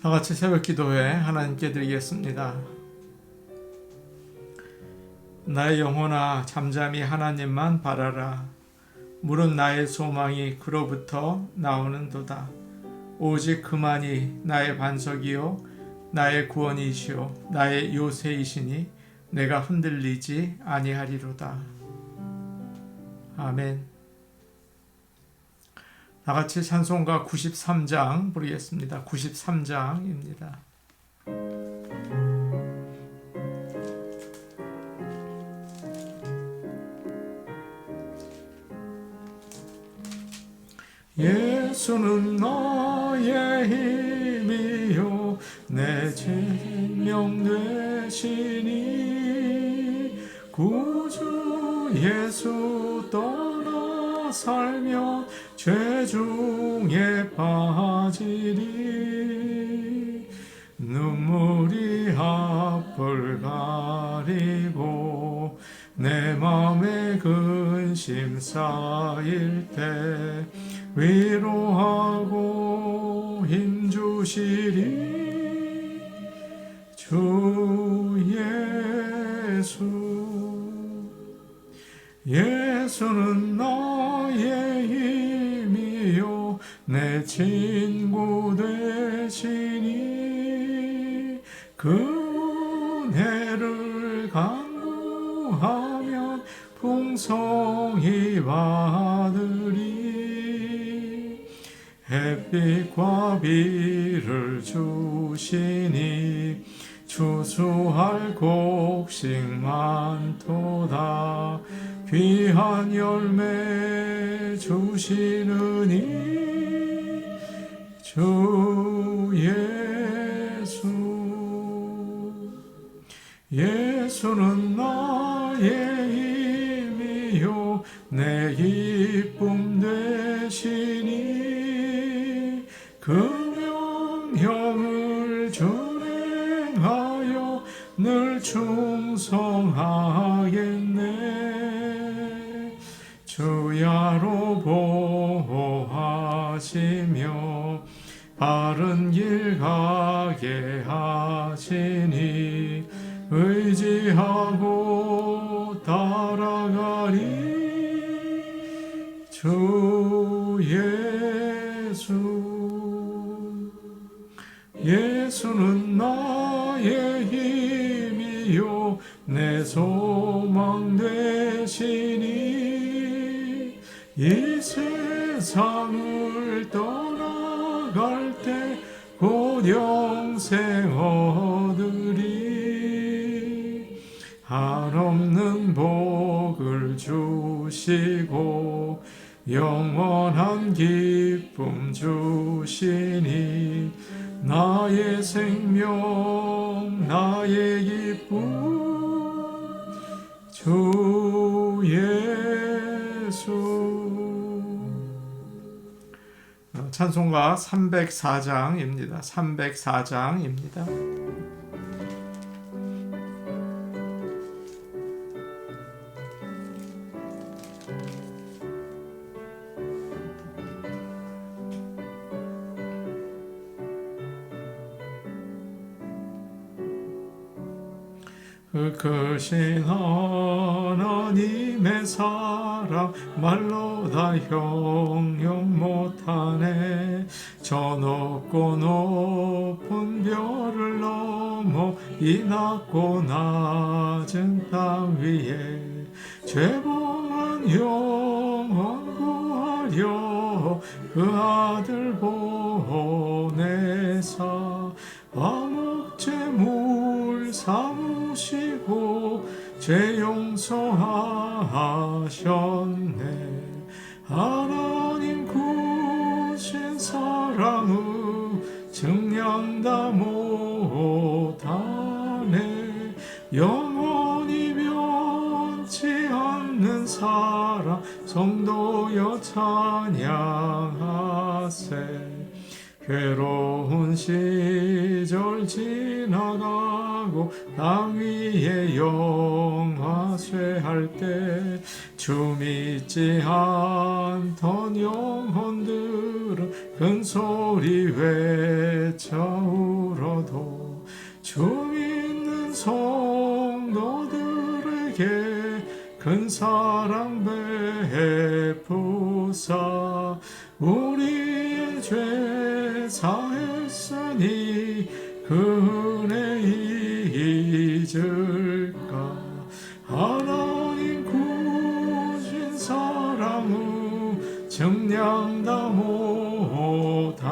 다 같이 새벽 기도회 하나님께 드리겠습니다. 나의 영혼아 잠잠히 하나님만 바라라. 물은 나의 소망이 그로부터 나오는도다. 오직 그만이 나의 반석이요 나의 구원이시요 나의 요새이시니 내가 흔들리지 아니하리로다. 아멘. 다 같이 찬송가 93장 부르겠습니다. 93장입니다. 예수는 나의 힘이요 내 생명 되시니 구주 예수 떠나 살면 죄 중에 빠지리. 눈물이 앞을 가리고 내 맘에 근심 쌓일 때 위로하고 힘주시리. 주 예수는 나의 힘이요 내 친구 되시니 그 은혜를 간구하면 풍성히 받으리. 햇빛과 비를 주시니 추수할 곡식 많도다. 귀한 열매 주시느니 주 예수는 나의 힘이요 내 기쁨 되시니 그 명령을 준행하여 늘 충성하겠네. 주야로 보호하시며 바른 길 가게 하시니 의지하고 따라가리. 주 예수는 나의 힘이요 내 소망 되시니 이 세상을 떠나갈 때 곧 영생 얻으리. 한없는 복을 주시고 영원한 기쁨 주시니 나의 생명 나의 기쁨 주 예수. 찬송가 304장입니다. 304장입니다. 크신 하나님의 사랑 말로 다 형용 못하네. 저 높고 높은 별을 넘어 이 낮고 낮은 땅 위에 죄범한 영혼 구하려 그 아들 보내사 암흑제물 삼으시고 죄 용서하셨네. 하나님 구신 사랑의 증량 다 못하네. 영원히 변치 않는 사랑 성도여 찬양하세. 괴로운 시절 지나가고 땅 위에 영화쇠할 때 주 믿지 않던 영혼들은 큰소리 외쳐 울어도 주 믿는 성도들에게 큰 사랑 베푸사 우리의 죄 사했으니 그 은혜 잊을까. 하나님 구신 사랑을 정량다 못하네.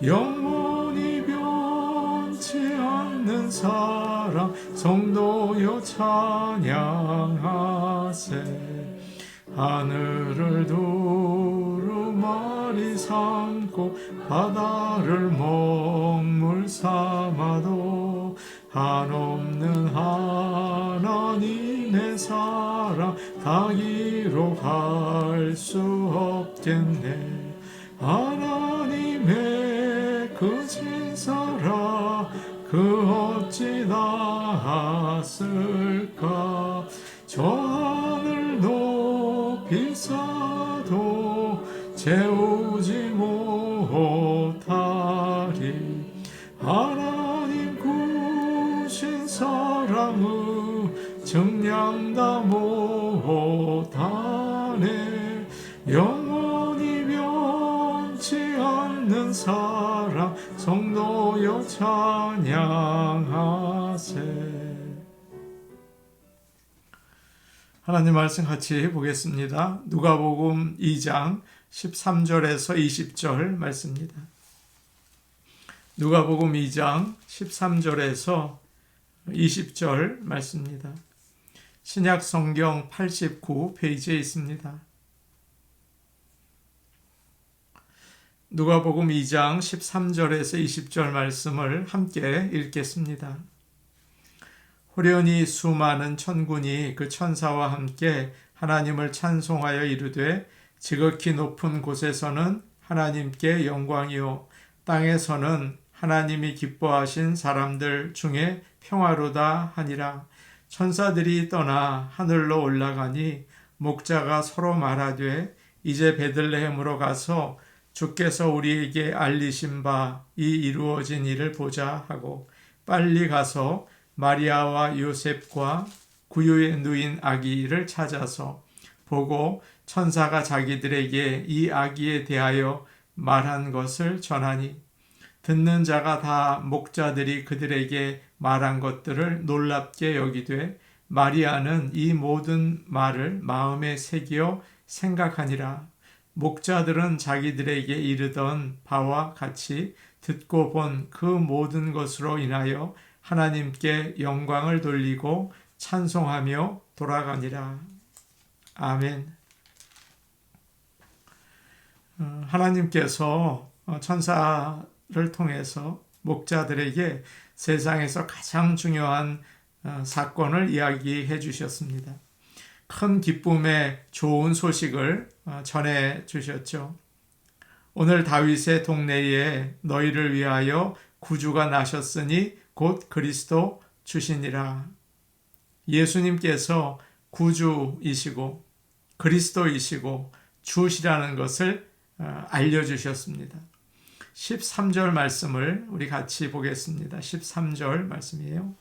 영원히 변치 않는 사랑 성도여 찬양하세. 하늘을 두루마리 삼고 바다를 먹물 삼아도 한없는 하나님의 사랑 다 기록할 수 없겠네. 하나님의 그 진사랑 그 어찌 닿았을까. 저 하늘 높이 쌓아도 채우지 못하리. 하나님 구신 사랑을 정량다 못하네. 영원히 변치 않는 사랑 성도여 찬양하세. 하나님 말씀 같이 보겠습니다. 누가복음 2장 13절에서 20절 말씀입니다. 누가복음 2장 13절에서 20절 말씀입니다. 신약 성경 89페이지에 있습니다. 누가복음 2장 13절에서 20절 말씀을 함께 읽겠습니다. 호련히 수많은 천군이 그 천사와 함께 하나님을 찬송하여 이르되 지극히 높은 곳에서는 하나님께 영광이요 땅에서는 하나님이 기뻐하신 사람들 중에 평화로다 하니라. 천사들이 떠나 하늘로 올라가니 목자가 서로 말하되 이제 베들레헴으로 가서 주께서 우리에게 알리신 바 이 이루어진 일을 보자 하고 빨리 가서 마리아와 요셉과 구유에 누인 아기를 찾아서 보고 천사가 자기들에게 이 아기에 대하여 말한 것을 전하니 듣는 자가 다 목자들이 그들에게 말한 것들을 놀랍게 여기되 마리아는 이 모든 말을 마음에 새기어 생각하니라. 목자들은 자기들에게 이르던 바와 같이 듣고 본 그 모든 것으로 인하여 하나님께 영광을 돌리고 찬송하며 돌아가니라. 아멘. 하나님께서 천사를 통해서 목자들에게 세상에서 가장 중요한 사건을 이야기해 주셨습니다. 큰 기쁨의 좋은 소식을 전해 주셨죠. 오늘 다윗의 동네에 너희를 위하여 구주가 나셨으니 곧 그리스도 주시니라. 예수님께서 구주이시고 그리스도이시고 주시라는 것을 알려주셨습니다. 13절 말씀을 우리 같이 보겠습니다. 13절 말씀이에요.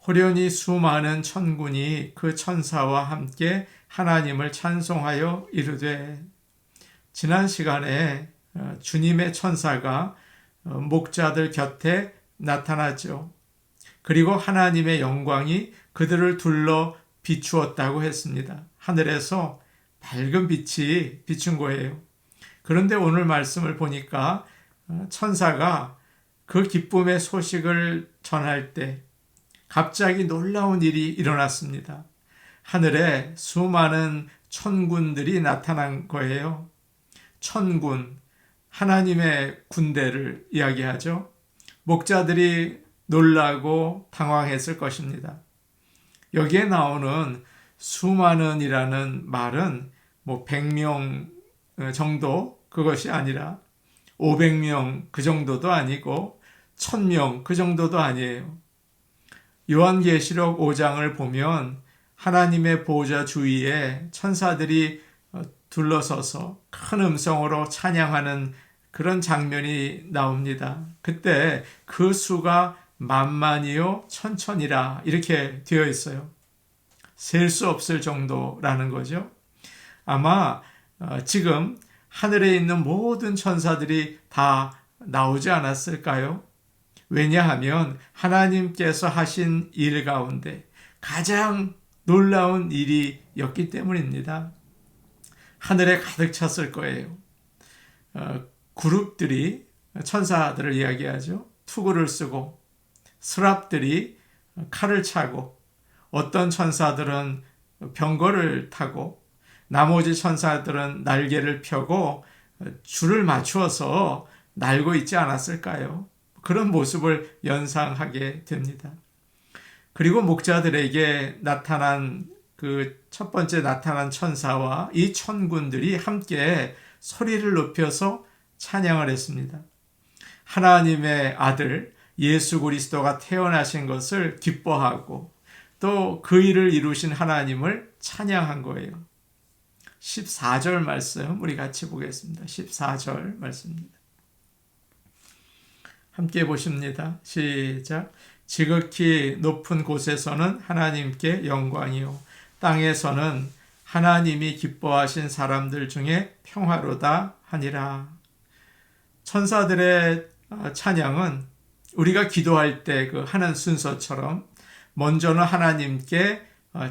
호련히 수많은 천군이 그 천사와 함께 하나님을 찬송하여 이르되. 지난 시간에 주님의 천사가 목자들 곁에 나타나죠. 그리고 하나님의 영광이 그들을 둘러 비추었다고 했습니다. 하늘에서 밝은 빛이 비춘 거예요. 그런데 오늘 말씀을 보니까 천사가 그 기쁨의 소식을 전할 때 갑자기 놀라운 일이 일어났습니다. 하늘에 수많은 천군들이 나타난 거예요. 천군, 하나님의 군대를 이야기하죠. 목자들이 놀라고 당황했을 것입니다. 여기에 나오는 수많은이라는 말은 100명 정도 그것이 아니라 500명 그 정도도 아니고 1000명 그 정도도 아니에요. 요한계시록 5장을 보면 하나님의 보호자 주위에 천사들이 둘러서서 큰 음성으로 찬양하는 그런 장면이 나옵니다. 그때 그 수가 만만이요 천천이라 이렇게 되어 있어요. 셀 수 없을 정도라는 거죠. 아마 지금 하늘에 있는 모든 천사들이 다 나오지 않았을까요? 왜냐하면 하나님께서 하신 일 가운데 가장 놀라운 일이었기 때문입니다. 하늘에 가득 찼을 거예요. 그룹들이 천사들을 이야기하죠. 투구를 쓰고 스랍들이 칼을 차고 어떤 천사들은 병거를 타고 나머지 천사들은 날개를 펴고 줄을 맞추어서 날고 있지 않았을까요? 그런 모습을 연상하게 됩니다. 그리고 목자들에게 나타난 그 첫 번째 나타난 천사와 이 천군들이 함께 소리를 높여서 찬양을 했습니다. 하나님의 아들 예수 그리스도가 태어나신 것을 기뻐하고 또 그 일을 이루신 하나님을 찬양한 거예요. 14절 말씀 우리 같이 보겠습니다. 14절 말씀입니다. 함께 보십니다. 시작. 지극히 높은 곳에서는 하나님께 영광이요 땅에서는 하나님이 기뻐하신 사람들 중에 평화로다 하니라. 천사들의 찬양은 우리가 기도할 때 그 하는 순서처럼 먼저는 하나님께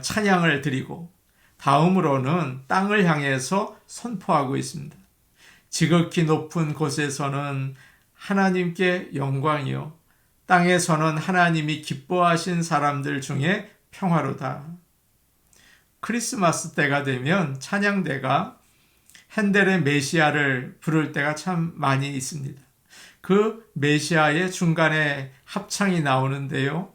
찬양을 드리고 다음으로는 땅을 향해서 선포하고 있습니다. 지극히 높은 곳에서는 하나님께 영광이요 땅에서는 하나님이 기뻐하신 사람들 중에 평화로다. 크리스마스 때가 되면 찬양대가 핸델의 메시아를 부를 때가 참 많이 있습니다. 그 메시아의 중간에 합창이 나오는데요.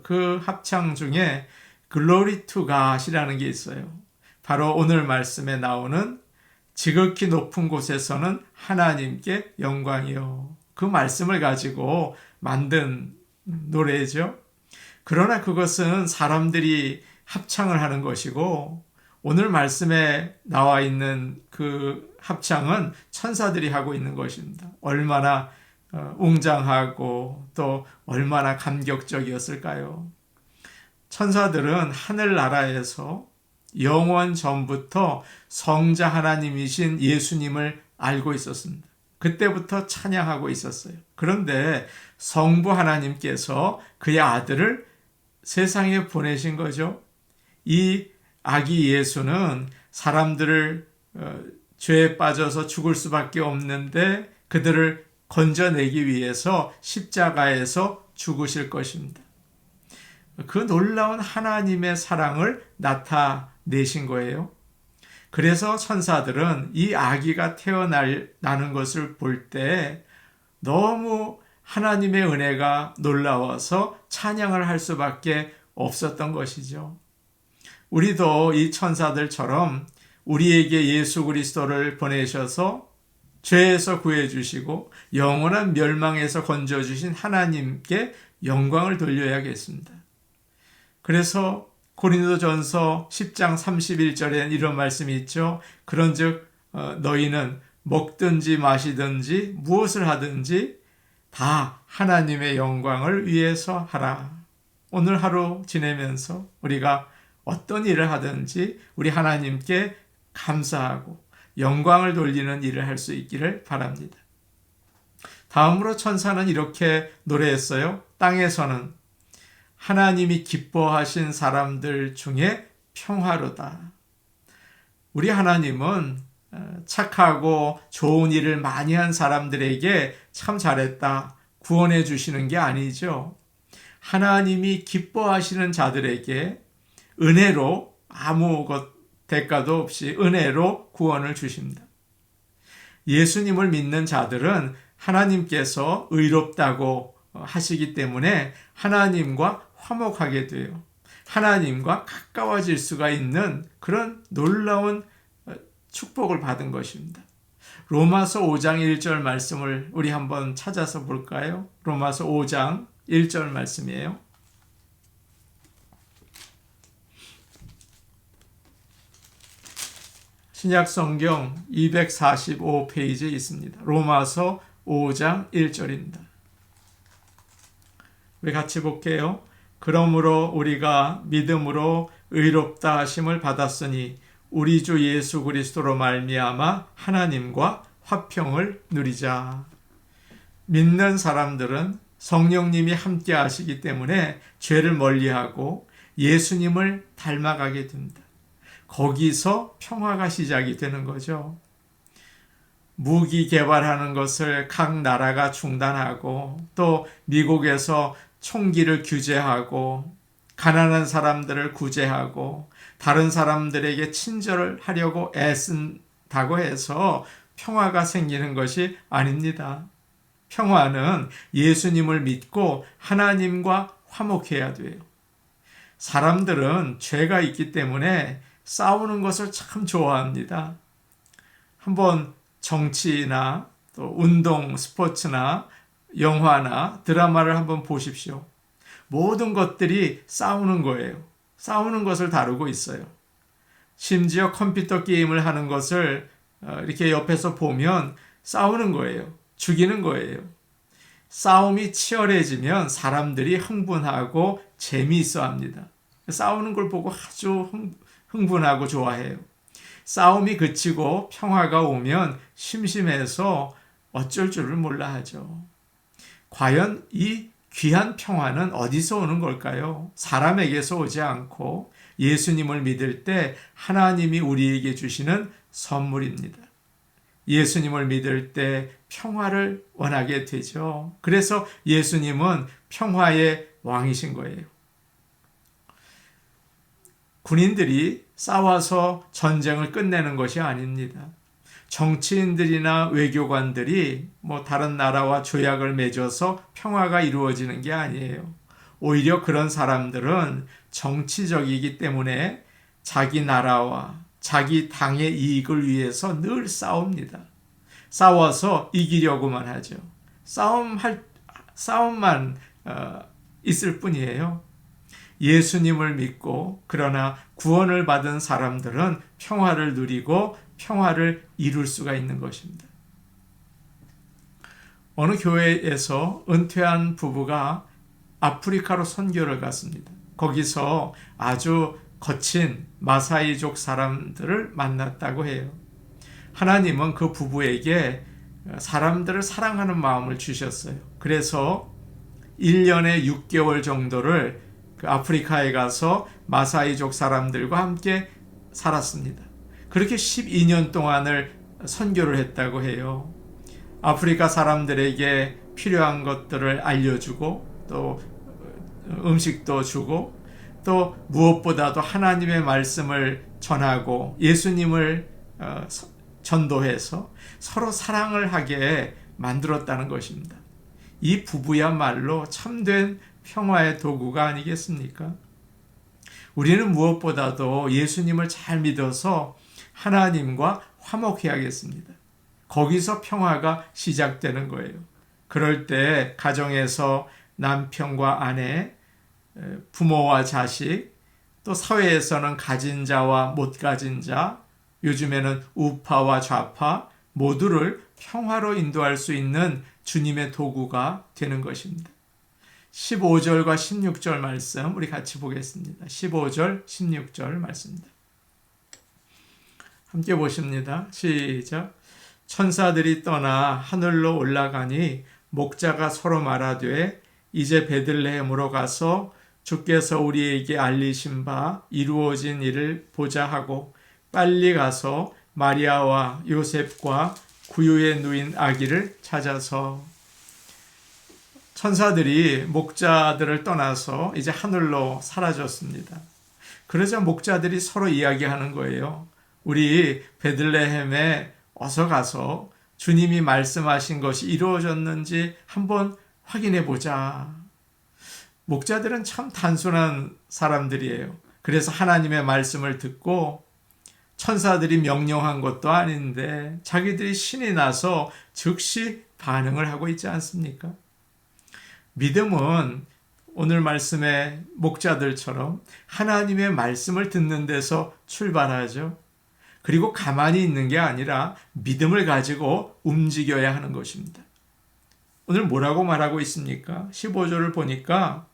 그 합창 중에 Glory to God이라는 게 있어요. 바로 오늘 말씀에 나오는 지극히 높은 곳에서는 하나님께 영광이요. 그 말씀을 가지고 만든 노래죠. 그러나 그것은 사람들이 합창을 하는 것이고 오늘 말씀에 나와 있는 그 합창은 천사들이 하고 있는 것입니다. 얼마나 웅장하고 또 얼마나 감격적이었을까요? 천사들은 하늘나라에서 영원 전부터 성자 하나님이신 예수님을 알고 있었습니다. 그때부터 찬양하고 있었어요. 그런데 성부 하나님께서 그의 아들을 세상에 보내신 거죠. 이 아기 예수는 사람들을 죄에 빠져서 죽을 수밖에 없는데 그들을 건져내기 위해서 십자가에서 죽으실 것입니다. 그 놀라운 하나님의 사랑을 나타내신 거예요. 그래서 천사들은 이 아기가 태어나는 것을 볼 때 너무 하나님의 은혜가 놀라워서 찬양을 할 수밖에 없었던 것이죠. 우리도 이 천사들처럼 우리에게 예수 그리스도를 보내셔서 죄에서 구해주시고 영원한 멸망에서 건져주신 하나님께 영광을 돌려야겠습니다. 그래서 고린도전서 10장 31절에 이런 말씀이 있죠. 그런즉 너희는 먹든지 마시든지 무엇을 하든지 다 하나님의 영광을 위해서 하라. 오늘 하루 지내면서 우리가 어떤 일을 하든지 우리 하나님께 감사하고 영광을 돌리는 일을 할 수 있기를 바랍니다. 다음으로 천사는 이렇게 노래했어요. 땅에서는 하나님이 기뻐하신 사람들 중에 평화로다. 우리 하나님은 착하고 좋은 일을 많이 한 사람들에게 참 잘했다, 구원해 주시는 게 아니죠. 하나님이 기뻐하시는 자들에게 은혜로 아무 대가도 없이 은혜로 구원을 주십니다. 예수님을 믿는 자들은 하나님께서 의롭다고 하시기 때문에 하나님과 화목하게 돼요. 하나님과 가까워질 수가 있는 그런 놀라운 축복을 받은 것입니다. 로마서 5장 1절 말씀을 우리 한번 찾아서 볼까요? 로마서 5장 1절 말씀이에요. 신약 성경 245페이지에 있습니다. 로마서 5장 1절입니다. 우리 같이 볼게요. 그러므로 우리가 믿음으로 의롭다 하심을 받았으니 우리 주 예수 그리스도로 말미암아 하나님과 화평을 누리자. 믿는 사람들은 성령님이 함께 하시기 때문에 죄를 멀리하고 예수님을 닮아가게 됩니다. 거기서 평화가 시작이 되는 거죠. 무기 개발하는 것을 각 나라가 중단하고 또 미국에서 총기를 규제하고 가난한 사람들을 구제하고 다른 사람들에게 친절을 하려고 애쓴다고 해서 평화가 생기는 것이 아닙니다. 평화는 예수님을 믿고 하나님과 화목해야 돼요. 사람들은 죄가 있기 때문에 싸우는 것을 참 좋아합니다. 한번 정치나 또 운동, 스포츠나 영화나 드라마를 한번 보십시오. 모든 것들이 싸우는 거예요. 싸우는 것을 다루고 있어요. 심지어 컴퓨터 게임을 하는 것을 이렇게 옆에서 보면 싸우는 거예요. 죽이는 거예요. 싸움이 치열해지면 사람들이 흥분하고 재미있어 합니다. 싸우는 걸 보고 아주 흥분하고 좋아해요. 싸움이 그치고 평화가 오면 심심해서 어쩔 줄을 몰라 하죠. 과연 이 귀한 평화는 어디서 오는 걸까요? 사람에게서 오지 않고 예수님을 믿을 때 하나님이 우리에게 주시는 선물입니다. 예수님을 믿을 때 평화를 원하게 되죠. 그래서 예수님은 평화의 왕이신 거예요. 군인들이 싸워서 전쟁을 끝내는 것이 아닙니다. 정치인들이나 외교관들이 다른 나라와 조약을 맺어서 평화가 이루어지는 게 아니에요. 오히려 그런 사람들은 정치적이기 때문에 자기 나라와 자기 당의 이익을 위해서 늘 싸웁니다. 싸워서 이기려고만 하죠. 싸움만 있을 뿐이에요. 예수님을 믿고 그러나 구원을 받은 사람들은 평화를 누리고 평화를 이룰 수가 있는 것입니다. 어느 교회에서 은퇴한 부부가 아프리카로 선교를 갔습니다. 거기서 아주 거친 마사이족 사람들을 만났다고 해요. 하나님은 그 부부에게 사람들을 사랑하는 마음을 주셨어요. 그래서 1년에 6개월 정도를 그 아프리카에 가서 마사이족 사람들과 함께 살았습니다. 그렇게 12년 동안을 선교를 했다고 해요. 아프리카 사람들에게 필요한 것들을 알려주고 또 음식도 주고 또 무엇보다도 하나님의 말씀을 전하고 예수님을 전도해서 서로 사랑을 하게 만들었다는 것입니다. 이 부부야말로 참된 평화의 도구가 아니겠습니까? 우리는 무엇보다도 예수님을 잘 믿어서 하나님과 화목해야겠습니다. 거기서 평화가 시작되는 거예요. 그럴 때 가정에서 남편과 아내, 부모와 자식, 또 사회에서는 가진 자와 못 가진 자, 요즘에는 우파와 좌파 모두를 평화로 인도할 수 있는 주님의 도구가 되는 것입니다. 15절과 16절 말씀 우리 같이 보겠습니다. 15절, 16절 말씀입니다. 함께 보십니다. 시작. 천사들이 떠나 하늘로 올라가니 목자가 서로 말하되 이제 베들레헴으로 가서 주께서 우리에게 알리신 바 이루어진 일을 보자 하고 빨리 가서 마리아와 요셉과 구유에 누인 아기를 찾아서. 천사들이 목자들을 떠나서 이제 하늘로 사라졌습니다. 그러자 목자들이 서로 이야기하는 거예요. 우리 베들레헴에 어서 가서 주님이 말씀하신 것이 이루어졌는지 한번 확인해 보자. 목자들은 참 단순한 사람들이에요. 그래서 하나님의 말씀을 듣고 천사들이 명령한 것도 아닌데 자기들이 신이 나서 즉시 반응을 하고 있지 않습니까? 믿음은 오늘 말씀의 목자들처럼 하나님의 말씀을 듣는 데서 출발하죠. 그리고 가만히 있는 게 아니라 믿음을 가지고 움직여야 하는 것입니다. 오늘 뭐라고 말하고 있습니까? 15절을 보니까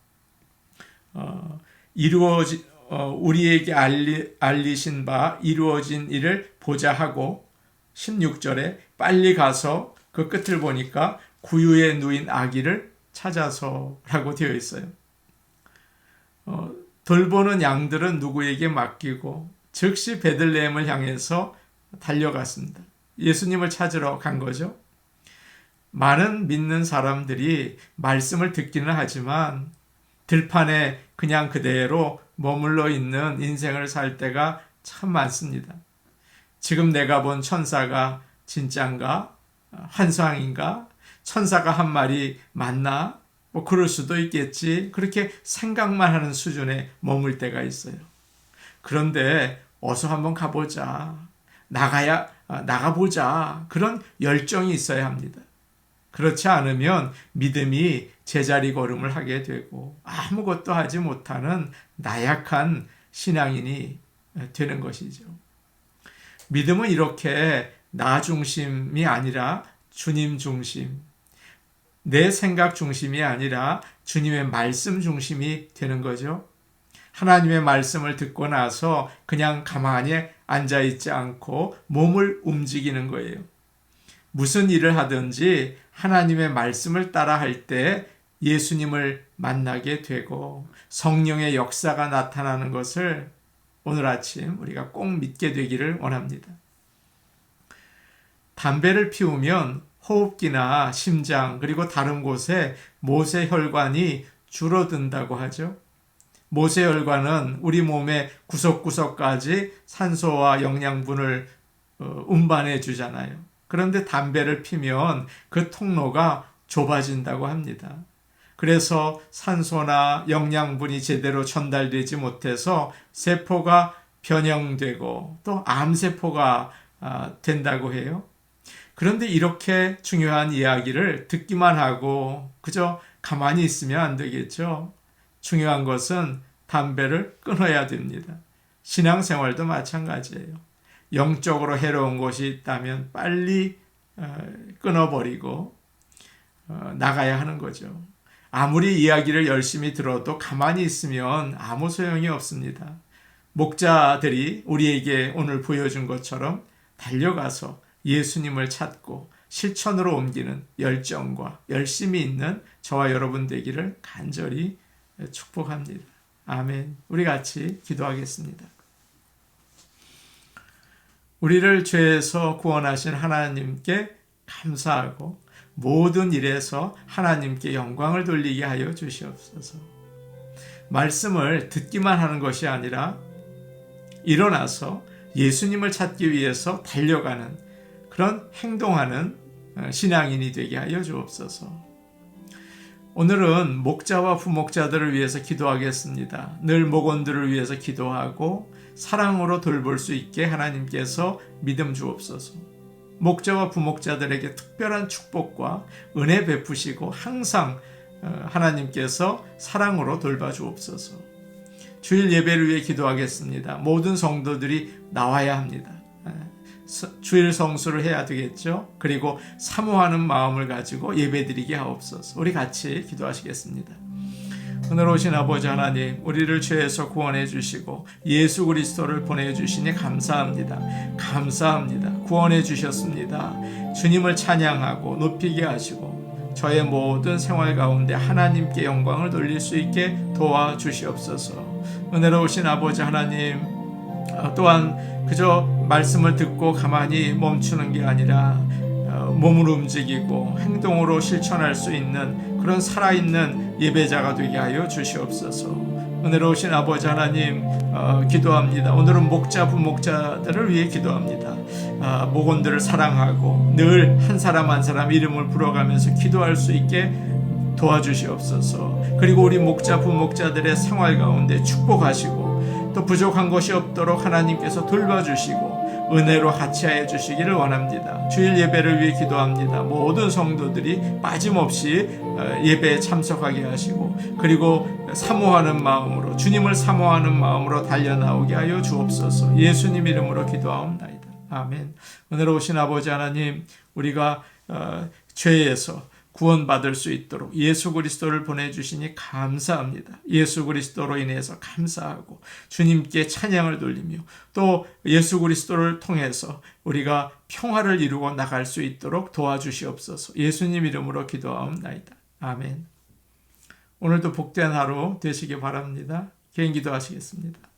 우리에게 알리신 바 이루어진 일을 보자 하고, 16절에 빨리 가서 그 끝을 보니까 구유에 누인 아기를 찾아서라고 되어 있어요. 돌보는 양들은 누구에게 맡기고 즉시 베들레헴을 향해서 달려갔습니다. 예수님을 찾으러 간 거죠. 많은 믿는 사람들이 말씀을 듣기는 하지만 들판에 그냥 그대로 머물러 있는 인생을 살 때가 참 많습니다. 지금 내가 본 천사가 진짠가? 환상인가? 천사가 한 말이 맞나? 뭐 그럴 수도 있겠지. 그렇게 생각만 하는 수준에 머물 때가 있어요. 그런데 어서 한번 가보자. 나가보자. 그런 열정이 있어야 합니다. 그렇지 않으면 믿음이 제자리 걸음을 하게 되고 아무것도 하지 못하는 나약한 신앙인이 되는 것이죠. 믿음은 이렇게 나 중심이 아니라 주님 중심, 내 생각 중심이 아니라 주님의 말씀 중심이 되는 거죠. 하나님의 말씀을 듣고 나서 그냥 가만히 앉아있지 않고 몸을 움직이는 거예요. 무슨 일을 하든지 하나님의 말씀을 따라 할 때 예수님을 만나게 되고 성령의 역사가 나타나는 것을 오늘 아침 우리가 꼭 믿게 되기를 원합니다. 담배를 피우면 호흡기나 심장 그리고 다른 곳에 모세혈관이 줄어든다고 하죠. 모세혈관은 우리 몸의 구석구석까지 산소와 영양분을 운반해 주잖아요. 그런데 담배를 피면 그 통로가 좁아진다고 합니다. 그래서 산소나 영양분이 제대로 전달되지 못해서 세포가 변형되고 또 암세포가 된다고 해요. 그런데 이렇게 중요한 이야기를 듣기만 하고 그저 가만히 있으면 안 되겠죠. 중요한 것은 담배를 끊어야 됩니다. 신앙생활도 마찬가지예요. 영적으로 해로운 것이 있다면 빨리 끊어버리고 나가야 하는 거죠. 아무리 이야기를 열심히 들어도 가만히 있으면 아무 소용이 없습니다. 목자들이 우리에게 오늘 보여준 것처럼 달려가서 예수님을 찾고 실천으로 옮기는 열정과 열심이 있는 저와 여러분 되기를 간절히 축복합니다. 아멘. 우리 같이 기도하겠습니다. 우리를 죄에서 구원하신 하나님께 감사하고 모든 일에서 하나님께 영광을 돌리게 하여 주시옵소서. 말씀을 듣기만 하는 것이 아니라 일어나서 예수님을 찾기 위해서 달려가는 그런 행동하는 신앙인이 되게 하여 주옵소서. 오늘은 목자와 부목자들을 위해서 기도하겠습니다. 늘 목원들을 위해서 기도하고 사랑으로 돌볼 수 있게 하나님께서 믿음 주옵소서. 목자와 부목자들에게 특별한 축복과 은혜 베푸시고 항상 하나님께서 사랑으로 돌봐 주옵소서. 주일 예배를 위해 기도하겠습니다. 모든 성도들이 나와야 합니다. 주일 성수를 해야 되겠죠. 그리고 사모하는 마음을 가지고 예배드리게 하옵소서. 우리 같이 기도하시겠습니다. 오늘 오신 아버지 하나님, 우리를 죄에서 구원해 주시고 예수 그리스도를 보내주시니 감사합니다. 감사합니다. 구원해 주셨습니다. 주님을 찬양하고 높이게 하시고 저의 모든 생활 가운데 하나님께 영광을 돌릴 수 있게 도와주시옵소서. 은혜로우신 아버지 하나님, 또한 그저 말씀을 듣고 가만히 멈추는 게 아니라 몸을 움직이고 행동으로 실천할 수 있는 그런 살아있는 예배자가 되게 하여 주시옵소서. 은혜로우신 아버지 하나님, 기도합니다. 오늘은 목자 부목자들을 위해 기도합니다. 목원들을 사랑하고 늘 한 사람 한 사람 이름을 불러가면서 기도할 수 있게 도와주시옵소서. 그리고 우리 목자 부목자들의 생활 가운데 축복하시고 또 부족한 것이 없도록 하나님께서 돌봐주시고 은혜로 하치하여 주시기를 원합니다. 주일 예배를 위해 기도합니다. 모든 성도들이 빠짐없이 예배에 참석하게 하시고 그리고 사모하는 마음으로, 주님을 사모하는 마음으로 달려나오게 하여 주옵소서. 예수님 이름으로 기도하옵나이다. 아멘. 은혜로우신 아버지 하나님, 우리가 죄에서 구원받을 수 있도록 예수 그리스도를 보내주시니 감사합니다. 예수 그리스도로 인해서 감사하고 주님께 찬양을 돌리며 또 예수 그리스도를 통해서 우리가 평화를 이루고 나갈 수 있도록 도와주시옵소서. 예수님 이름으로 기도하옵나이다. 아멘. 오늘도 복된 하루 되시기 바랍니다. 개인 기도하시겠습니다.